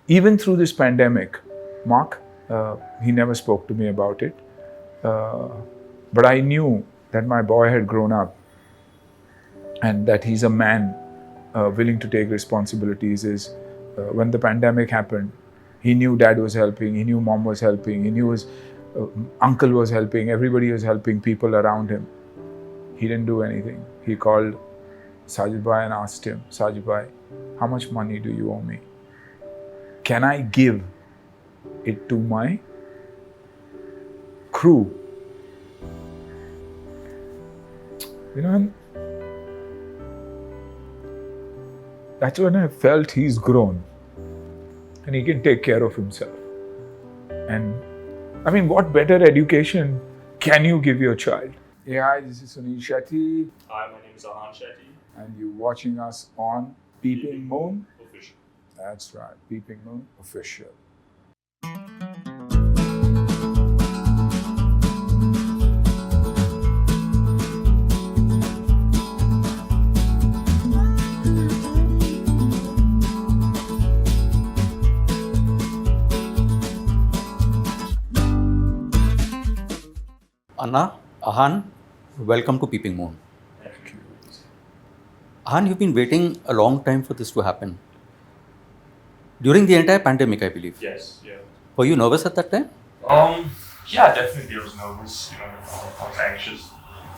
even through this pandemic, Mark, he never spoke to me about it. But I knew that my boy had grown up and that he's a man willing to take responsibilities. When the pandemic happened, he knew dad was helping, he knew mom was helping, he knew his uncle was helping, everybody was helping people around him. He didn't do anything. He called Sajid Bhai and asked him, Sajid Bhai, how much money do you owe me? Can I give it to my crew? You know, and that's when I felt he's grown and he can take care of himself. And I mean, what better education can you give your child? Hey, hi, this is Suniel Shetty. Hi, my name is Ahan Shetty. And you're watching us on PeepingMoon. Official. That's right, PeepingMoon Official. Anna, Ahan, welcome to PeepingMoon. Thank you. Ahan, you've been waiting a long time for this to happen. During the entire pandemic, I believe. Yes, yeah. Were you nervous at that time? Yeah, definitely I was nervous, I was anxious.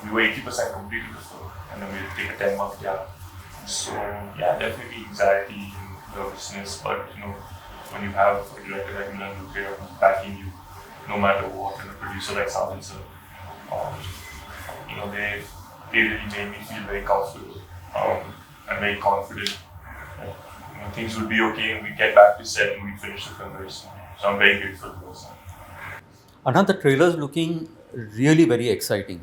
We were 80% completed the film and then we had to take a 10-month gap. So yeah, definitely anxiety and nervousness, but when you have a director like Milan Lucre backing you, no matter what, and a producer like Sajid sir, they really made me feel very comfortable and very confident. Things would be okay and we'd get back to set and we'd finish the film very soon. So I'm very grateful to those. Anna, the trailer is looking really very exciting.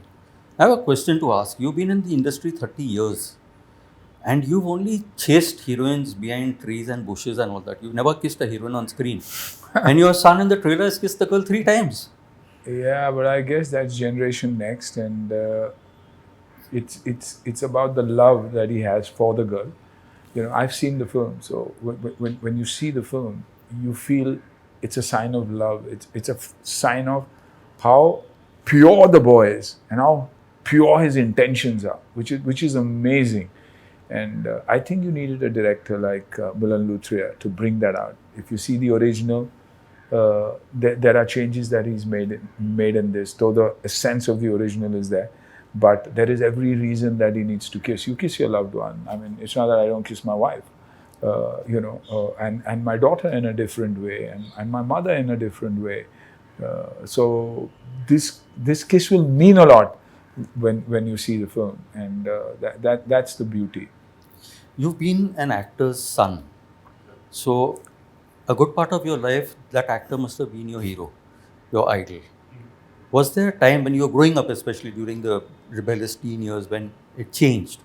I have a question to ask. You've been in the industry 30 years and you've only chased heroines behind trees and bushes and all that. You've never kissed a heroine on screen. And your son in the trailer has kissed the girl 3 times. Yeah, but I guess that's generation next, and it's about the love that he has for the girl. I've seen the film, so when you see the film, you feel it's a sign of love. It's a sign of how pure the boy is and how pure his intentions are, which is amazing. And I think you needed a director like Milan Lucre to bring that out. If you see the original, there are changes that he's made in this, though the essence of the original is there. But there is every reason that he needs to kiss. You kiss your loved one. I mean, it's not that I don't kiss my wife, and my daughter in a different way, and my mother in a different way. So this kiss will mean a lot when you see the film, and that's the beauty. You've been an actor's son. So a good part of your life, that actor must have been your hero, your idol. Was there a time when you were growing up, especially during the rebellious teen years, when it changed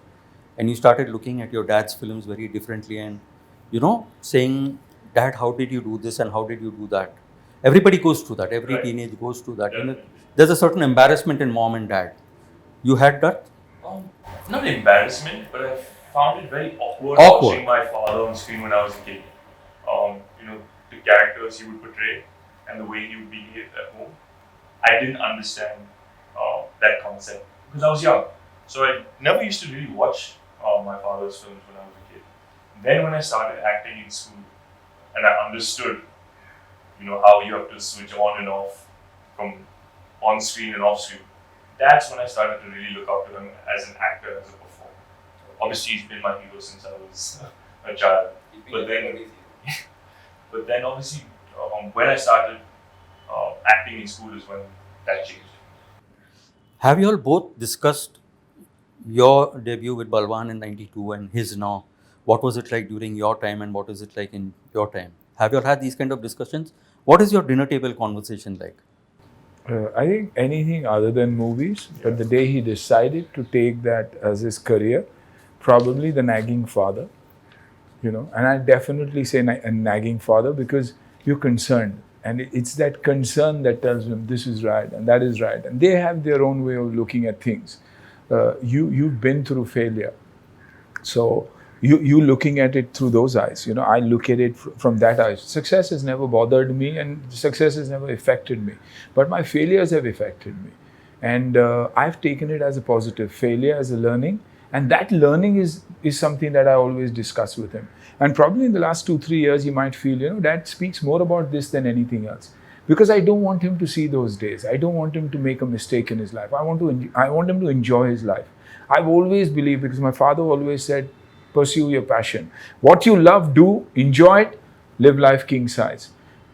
and you started looking at your dad's films very differently and, saying, Dad, how did you do this and how did you do that? Everybody goes through that. Every teenage goes through that. There's a certain embarrassment in mom and dad. You had that? Not embarrassment, but I found it very awkward watching my father on screen when I was a kid. The characters he would portray and the way he would behave at home. I didn't understand that concept because I was young. So I never used to really watch my father's films when I was a kid. Then when I started acting in school and I understood, how you have to switch on and off from on screen and off screen, that's when I started to really look up to him as an actor, as a performer. Obviously, he's been my hero since I was a child. But then obviously, when I started acting in school is when that changed. Have you all both discussed your debut with Balwan in '92 and his now? What was it like during your time and what is it like in your time? Have you all had these kind of discussions? What is your dinner table conversation like? I think anything other than movies, but the day he decided to take that as his career, probably the nagging father, and I definitely say a nagging father because you're concerned. And it's that concern that tells them this is right and that is right. And they have their own way of looking at things. You've been through failure. So you looking at it through those eyes. I look at it from that eyes. Success has never bothered me, and success has never affected me. But my failures have affected me, and I've taken it as a positive. Failure as a learning, and that learning is something that I always discuss with him. And probably in the last 2-3 years, he might feel, Dad speaks more about this than anything else, because I don't want him to see those days. I don't want him to make a mistake in his life. I want him to enjoy his life. I've always believed, because my father always said, pursue your passion. What you love, do, enjoy it, live life king size.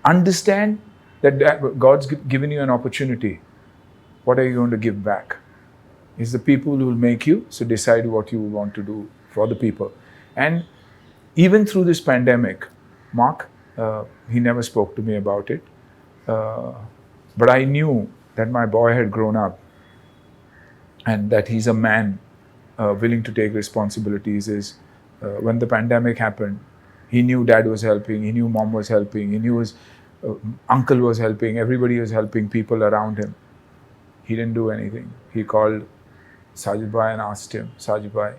Understand that God's given you an opportunity. What are you going to give back? It's the people who will make you, so decide what you want to do for the people. And even through this pandemic, Mark, he never spoke to me about it. But I knew that my boy had grown up and that he's a man willing to take responsibilities. When the pandemic happened, he knew Dad was helping, he knew Mom was helping, he knew his uncle was helping, everybody was helping people around him. He didn't do anything. He called Sajid Bhai and asked him, Sajid Bhai,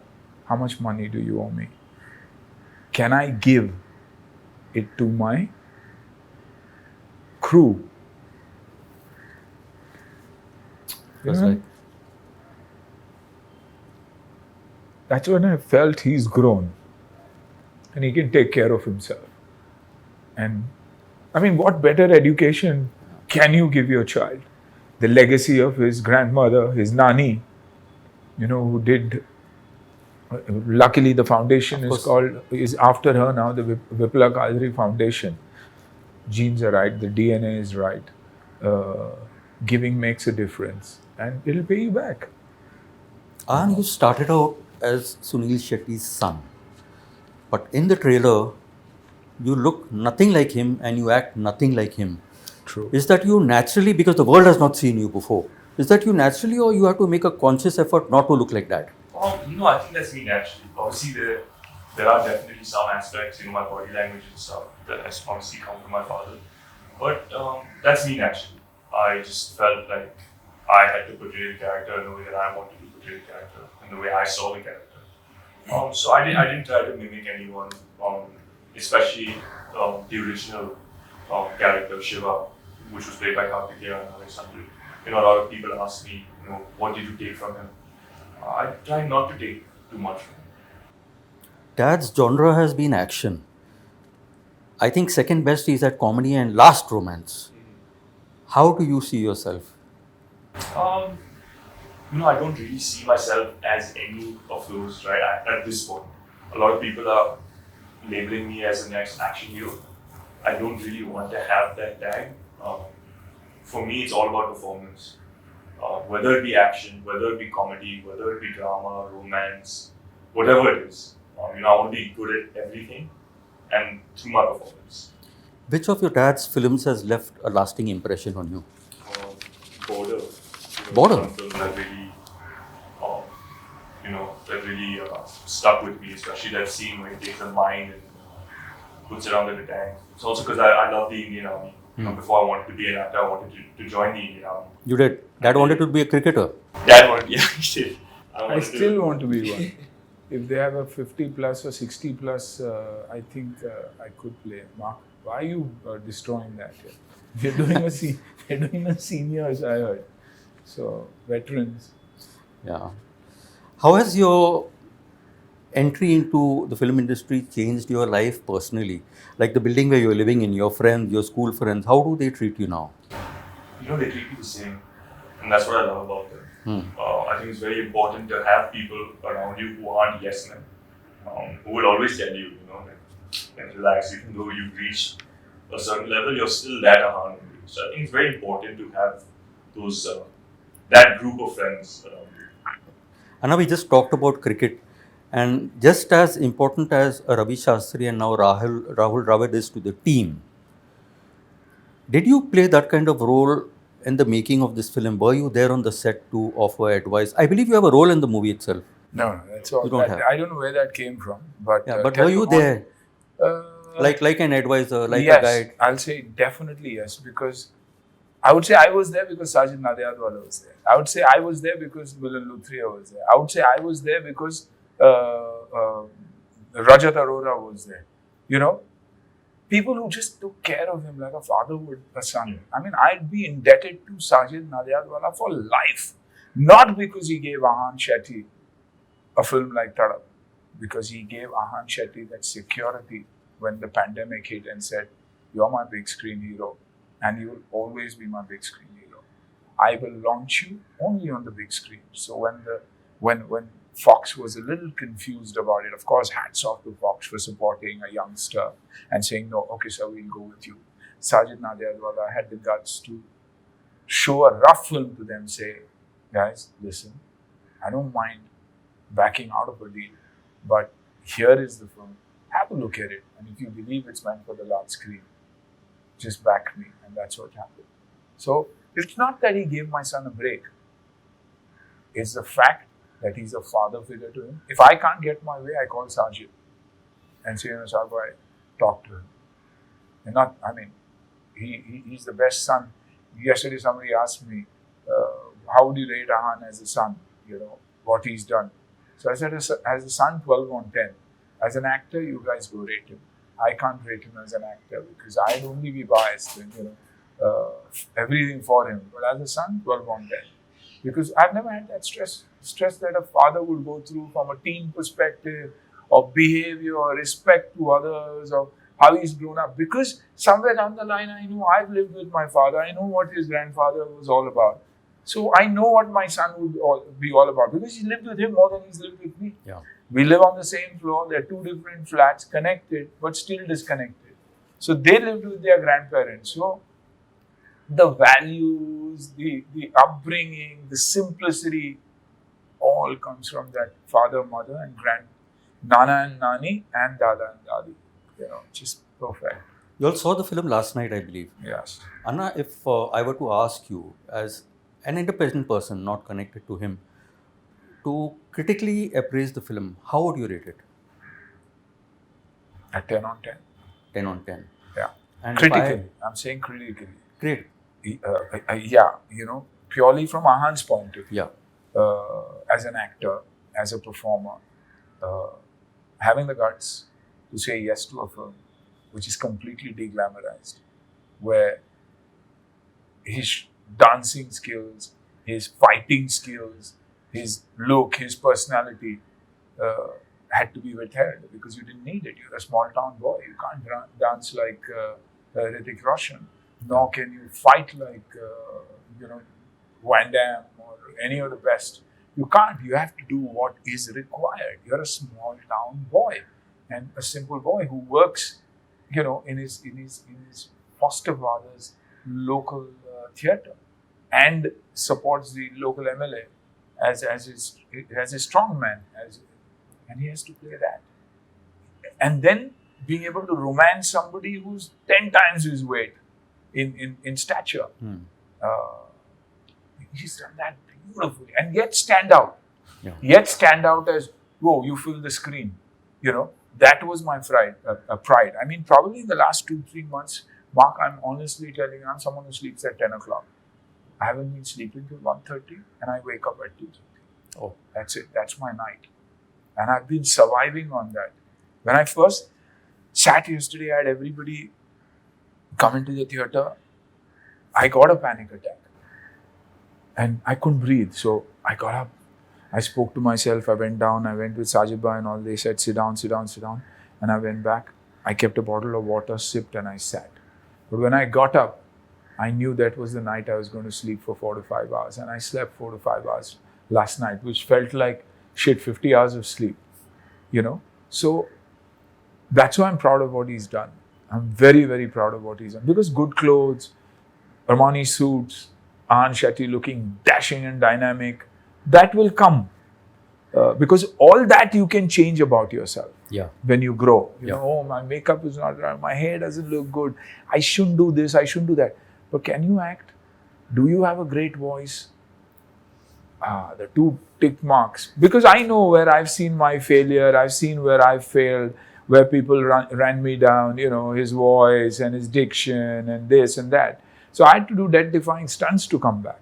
how much money do you owe me? Can I give it to my crew? That's right. That's when I felt he's grown and he can take care of himself. And I mean, what better education can you give your child? The legacy of his grandmother, his nani, who did. Luckily, the foundation is after her now, the Vipula Kadri Foundation. Genes are right, the DNA is right. Giving makes a difference, and it'll pay you back. Ahan, you started out as Suniel Shetty's son, but in the trailer, you look nothing like him and you act nothing like him. True. Is that you naturally, because the world has not seen you before, is that you naturally, or you have to make a conscious effort not to look like that? I think that's me naturally. Obviously, there are definitely some aspects, my body language and stuff that has obviously come from my father. But that's me naturally. I just felt like I had to portray the character in the way that I wanted to portray the character, in the way I saw the character. So I didn't try to mimic anyone, especially the original character Shiva, which was played by Kartikeya and Alexander. A lot of people ask me, what did you take from him? I try not to take too much from him. Dad's genre has been action. I think second best is at comedy and last romance. How do you see yourself? I don't really see myself as any of those right at this point. A lot of people are labeling me as the next action hero. I don't really want to have that tag. For me, it's all about performance. Whether it be action, whether it be comedy, whether it be drama, romance, whatever it is. I want to be good at everything and through my performance. Which of your dad's films has left a lasting impression on you? Border. Border? One film that really, stuck with me, especially that scene where he takes the mine and puts it under the tank. It's also because I love the Indian Army. Before I wanted to be an actor, I wanted to join the Indian Army. You did? Dad wanted to be a cricketer? Dad wanted, yeah, he did. I still want to be one. If they have a 50 plus or 60 plus, I think I could play. Mark, why are you destroying that? They're doing a seniors, I heard. So, veterans. Yeah. How has your entry into the film industry changed your life personally? Like the building where you're living in, your friends, your school friends, how do they treat you now? They treat you the same. And that's what I love about them. I think it's very important to have people around you who aren't yes men, who will always tell you, relax, even though you've reached a certain level, you're still that Ahan. So I think it's very important to have those that group of friends around you. And now we just talked about cricket, and just as important as Ravi Shastri and now Rahul Dravid is to the team, did you play that kind of role in the making of this film? Were you there on the set to offer advice? I believe you have a role in the movie itself. No, that's all. You don't have. I don't know where that came from, but but were you there? Like an advisor, like yes, a guide? I'll say definitely yes, because I would say I was there because Sajid Nadiadwala was there. I would say I was there because Milan Luthria was there. I would say I was there because Rajat Arora was there. You know, people who just took care of him like a father would a son. I mean, I'd be indebted to Sajid Nadiadwala for life. Not because he gave Ahan Shetty a film like Tadap, because he gave Ahan Shetty that security when the pandemic hit and said, "You're my big screen hero and you will always be my big screen hero. I will launch you only on the big screen." So when Fox was a little confused about it, of course, hats off to Fox for supporting a youngster and saying, "No, okay, sir, we'll go with you." Sajid Nadiadwala had the guts to show a rough film to them, say, "Guys, listen, I don't mind backing out of a deal, but here is the film. Have a look at it. And if you believe it's meant for the large screen, just back me." And that's what happened. So it's not that he gave my son a break. It's the fact that he's a father figure to him. If I can't get my way, I call Sajid and say, "Sajid, talk to him." And not, I mean, he's the best son. Yesterday somebody asked me, how would you rate Ahan as a son? You know, what he's done. So I said, as a son, 12 on 10. As an actor, you guys go rate him. I can't rate him as an actor because I'd only be biased and, everything for him. But as a son, 12 on 10. Because I've never had that stress that a father would go through from a teen perspective of behavior, respect to others, of how he's grown up. Because somewhere down the line, I know I've lived with my father. I know what his grandfather was all about. So I know what my son would be all about because he lived with him more than he's lived with me. Yeah. We live on the same floor. They're two different flats, connected, but still disconnected. So they lived with their grandparents. So the values, the upbringing, the simplicity, all comes from that father, mother, and Nana and Nani, and Dada and Dadi. Just perfect. You all saw the film last night, I believe. Yes. Anna, if I were to ask you, as an independent person not connected to him, to critically appraise the film, how would you rate it? A 10 on 10. 10 on 10. Yeah. And critically. I'm saying critically. Great. Yeah, purely from Ahan's point of view. Yeah. As an actor, as a performer, having the guts to say yes to a film which is completely deglamorized, where his dancing skills, his fighting skills, his look, his personality had to be withheld because you didn't need it. You're a small town boy. You can't dance like Hrithik Roshan, nor can you fight like Van Damme or any of the best. You can't. You have to do what is required. You're a small town boy and a simple boy who works, in his foster father's local theatre and supports the local MLA as a strong man, and he has to play that. And then being able to romance somebody who's 10 times his weight in stature. He's done that beautifully, and yet stand out. Yeah. Yet stand out as, whoa, you fill the screen. That was my pride. I mean, probably in the last 2-3 months, Mark, I'm honestly telling you, I'm someone who sleeps at 10 o'clock. I haven't been sleeping till 1:30 and I wake up at 2:30. Oh. That's it. That's my night. And I've been surviving on that. When I first sat yesterday, I had everybody come into the theatre. I got a panic attack. And I couldn't breathe. So I got up. I spoke to myself. I went down. I went with Sajid Bhai and all. They said, sit down, sit down, sit down. And I went back. I kept a bottle of water, sipped, and I sat. But when I got up, I knew that was the night I was going to sleep for 4 to 5 hours. And I slept 4 to 5 hours last night, which felt like, 50 hours of sleep. So that's why I'm proud of what he's done. I'm very, very proud of what he's done. Because good clothes, Armani suits, Ahan Shetty looking dashing and dynamic, that will come. Because all that you can change about yourself. Yeah. When you grow. Yeah. Oh, my makeup is not right, my hair doesn't look good, I shouldn't do this, I shouldn't do that. But can you act? Do you have a great voice? The 2 tick marks. Because I know where I've seen my failure, I've seen where I've failed, where people ran me down, his voice and his diction and this and that. So I had to do death-defying stunts to come back.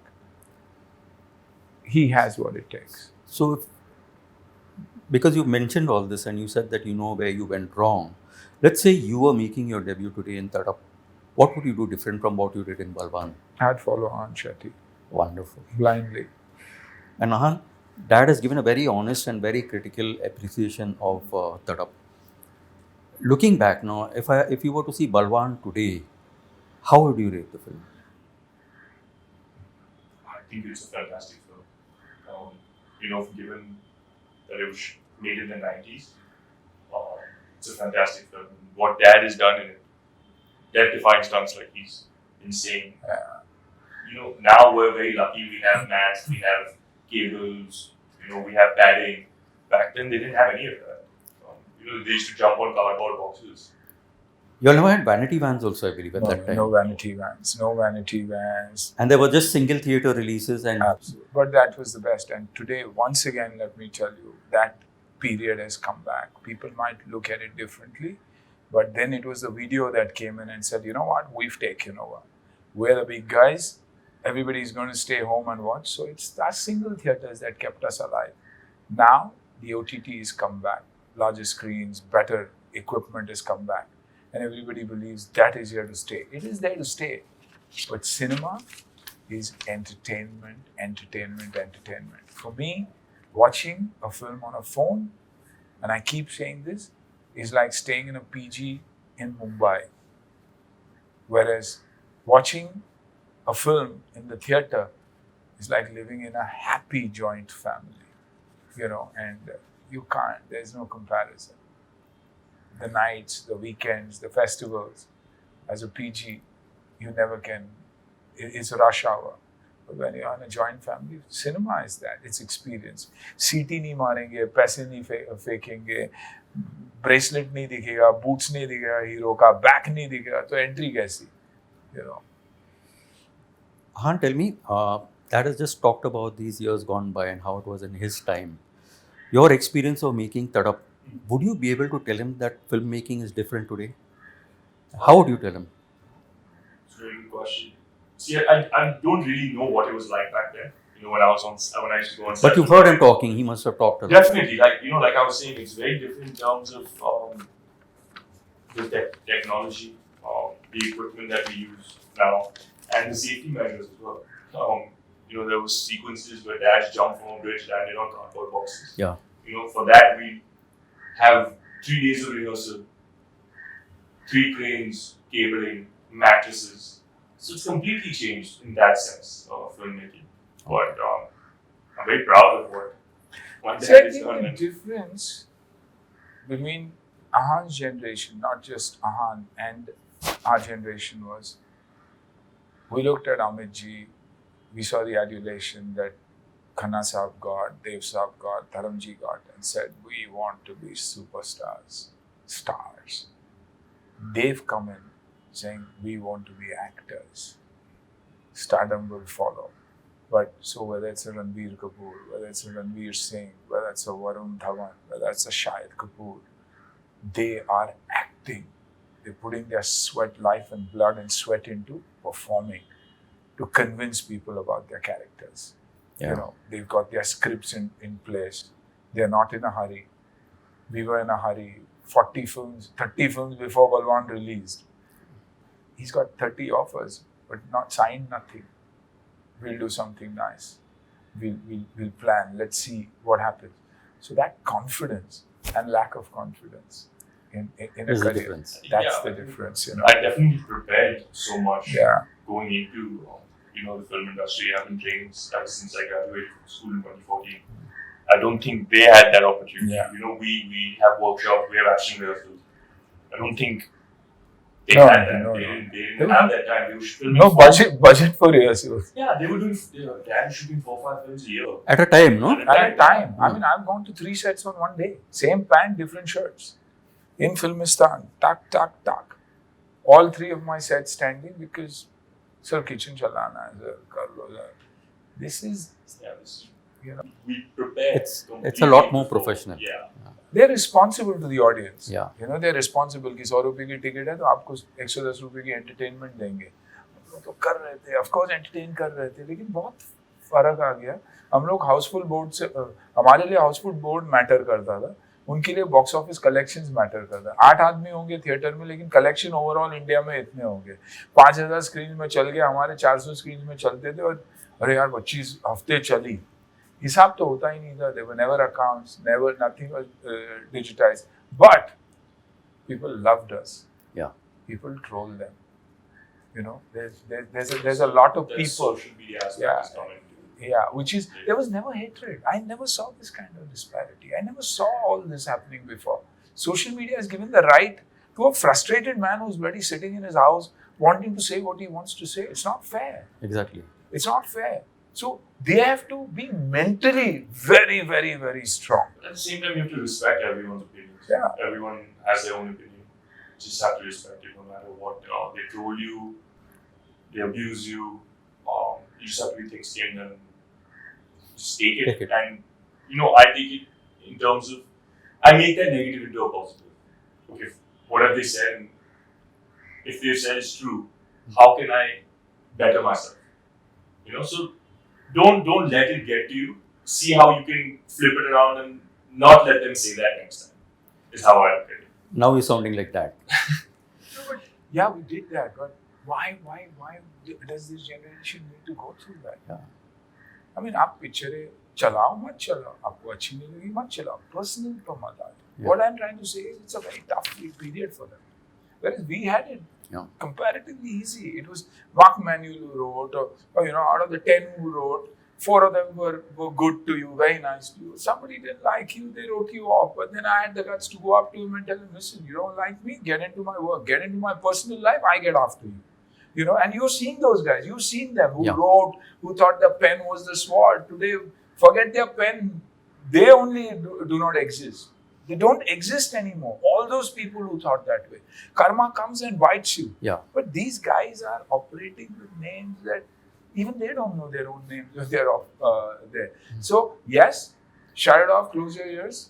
He has what it takes. So because you mentioned all this and you said that you know where you went wrong. Let's say you were making your debut today in Tadap. What would you do different from what you did in Balwan? I'd follow Ahan Shetty Wonderful. blindly. And Ahan, Dad has given a very honest and very critical appreciation of Tadap. Looking back now, if you were to see Balwan today, how would you rate the film? I think it's a fantastic film. You know, given that it was made in the 90s, it's a fantastic film. What Dad has done in it, death-defying stunts, like he's insane. You know, now we're very lucky. We have mats, we have cables, you know, we have padding. Back then, they didn't have any of that. You know, they used to jump on cardboard boxes. You all never had vanity vans also, I believe, at that time. No vanity vans. No vanity vans. And there were just single theatre releases and... Absolutely. But that was the best. And today, once again, let me tell you, that period has come back. People might look at it differently, but then it was the video that came in and said, you know what, we've taken over. We're the big guys. Everybody's going to stay home and watch. So it's our single theatres that kept us alive. Now, the OTT has come back. Larger screens, better equipment has come back. And everybody believes that is here to stay. It is there to stay. But cinema is entertainment, entertainment, entertainment. For me, watching a film on a phone, and I keep saying this, is like staying in a PG in Mumbai. Whereas watching a film in the theatre is like living in a happy joint family, you know, and you can't, there's no comparison. The nights, the weekends, the festivals, as a PG, you never can, it's a rush hour. But when you're in a joint family, cinema is that, it's experience. सीटी नहीं मारेंगे, पैसे नहीं फेंकेंगे, bracelet नहीं दिखेगा, boots नहीं दिखेगा हीरो का, बैक नहीं दिखेगा, तो एंट्री कैसी, you know. Ahan, tell me, Dad has just talked about these years gone by and how it was in his time. Your experience of making Tadap, would you be able to tell him that filmmaking is different today? How would you tell him? It's a very good question. See, I don't really know what it was like back then. You know, when I used to go on set. But you've heard him talking. He must have talked a lot. Definitely, like you know, like I was saying, it's very different in terms of the technology, the equipment that we use now, and the safety measures as well. You know, there was sequences where dads jumped from a bridge, landed on cardboard boxes. Yeah. You know, for that we have 3 days of rehearsal, 3 cranes, cabling, mattresses. So it's completely changed in that sense of filmmaking. But I'm very proud of what my So I dad has think done. the difference between Ahan's generation, not just Ahan, and our generation was, we looked at Amit ji, we saw the adulation that Khanna Sahab got, Dev Sahab got, Dharam ji got, and said, we want to be superstars, stars. They've come in saying, we want to be actors. Stardom will follow. But so whether it's a Ranbir Kapoor, whether it's a Ranveer Singh, whether it's a Varun Dhawan, whether it's a Shahid Kapoor, they are acting. They're putting their sweat, life and blood and sweat into performing to convince people about their characters. Yeah. You know, they've got their scripts in place. They're not in a hurry. We were in a hurry. 40 films, 30 films before Balwan released. He's got 30 offers, but not signed nothing. We'll do something nice. We'll plan. Let's see what happens. So that confidence and lack of confidence in a There's a career, difference. that's the difference, you know. I definitely prepared so much Yeah. going into you know, the film industry. I've been training ever since I graduated from school in 2014. I don't think they had that opportunity. Yeah. You know, we have workshops, we have action rehearsals. I don't think they No, had that. no, they no. didn't have that time. They were filming No budget for rehearsals. Yeah, they were doing. Dad shooting 4-5 films a year. At a time, no? At a time. I mean, I've gone to 3 sets on one day. Same pant, different shirts. In Filmistan, tak, tak, tak. All 3 of my sets standing because, sir, kitchen chalana hai, sir, kar lo, sir. This is, you know, We prepared. It's a lot more professional. Yeah. they're responsible to the audience. Yeah. You know, they're responsible कि 100 रुपए की ticket है तो आपको 110 रुपए की entertainment देंगे. वो तो कर रहे थे, of course entertain कर रहे थे, लेकिन बहुत फर्क आ गया. हम लोग हाउसफुल बोर्ड से हमारे लिए हाउसफुल बोर्ड मैटर करता था, उनके लिए बॉक्स ऑफिस कलेक्शंस मैटर करता है. 8 आदमी होंगे थिएटर में, लेकिन कलेक्शन ओवरऑल इंडिया में इतने होंगे. 5000 स्क्रीन में चल गया, हमारे 400 स्क्रीन में चलते थे, और अरे यार 25 हफ्ते चली. हिसाब तो होता ही नहीं था. There were never accounts, never, nothing was digitized. But people loved us. Yeah. People trolled them. You know, there's a lot of The people. social media aspect is coming. Yeah, which is, there was never hatred. I never saw this kind of disparity. I never saw all this happening before. Social media has given the right to a frustrated man who's bloody sitting in his house wanting to say what he wants to say. It's not fair. Exactly. It's not fair. So they have to be mentally very, very, very strong. At the same time, you have to respect everyone's opinions. Yeah. Everyone has their own opinion. You just have to respect it no matter what. They troll you, they abuse you. You just have to be thick-skinned and just take it. And, I take it in terms of, I make that negative into a positive. Okay, what have they said? And if they've said it's true, how can I better myself? So don't let it get to you. See how you can flip it around and not let them say that next time. Is how I look at it. Now you're sounding like that. No, but yeah, we did that. But why does this generation need to go through that? Yeah. I mean, आप पिक्चरें चलाओ मत चलाओ, आपको अच्छी नहीं लगी मत चलाओ, personal पर मत आओ. What I'm trying to say is it's a very tough period for them. Whereas we had it comparatively easy. It was Mark Manuel who wrote, or out of the 10 who wrote, 4 of them were good to you, very nice to you. Somebody didn't like you, they wrote you off. But then I had the guts to go up to him and tell him, listen, you don't like me, get into my work, get into my personal life, I get after you. And you're seeing those guys, you've seen them who wrote, who thought the pen was the sword. Today, forget their pen, they only do not exist. They don't exist anymore. All those people who thought that way. Karma comes and bites you. Yeah. But these guys are operating with names that even they don't know their own names when they're there. So, yes, shut it off, close your ears,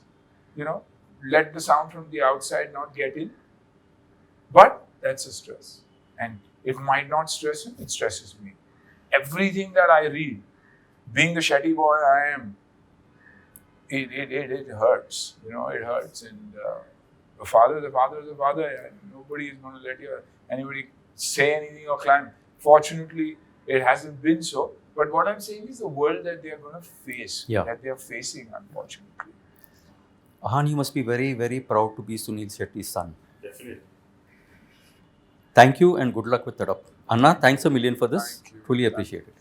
let the sound from the outside not get in. But that's a stress. And it might not stress him, it stresses me. Everything that I read, being the Shetty boy I am, it hurts. It hurts. And the father is the father is the father. And nobody is going to let anybody say anything or climb. Fortunately, it hasn't been so. But what I'm saying is the world that they are going to face, that they are facing, unfortunately. Ahan, you must be very, very proud to be Suniel Shetty's son. Definitely. Thank you and good luck with Tadap. Anna, thanks a million for this. Thank you. Truly appreciate it.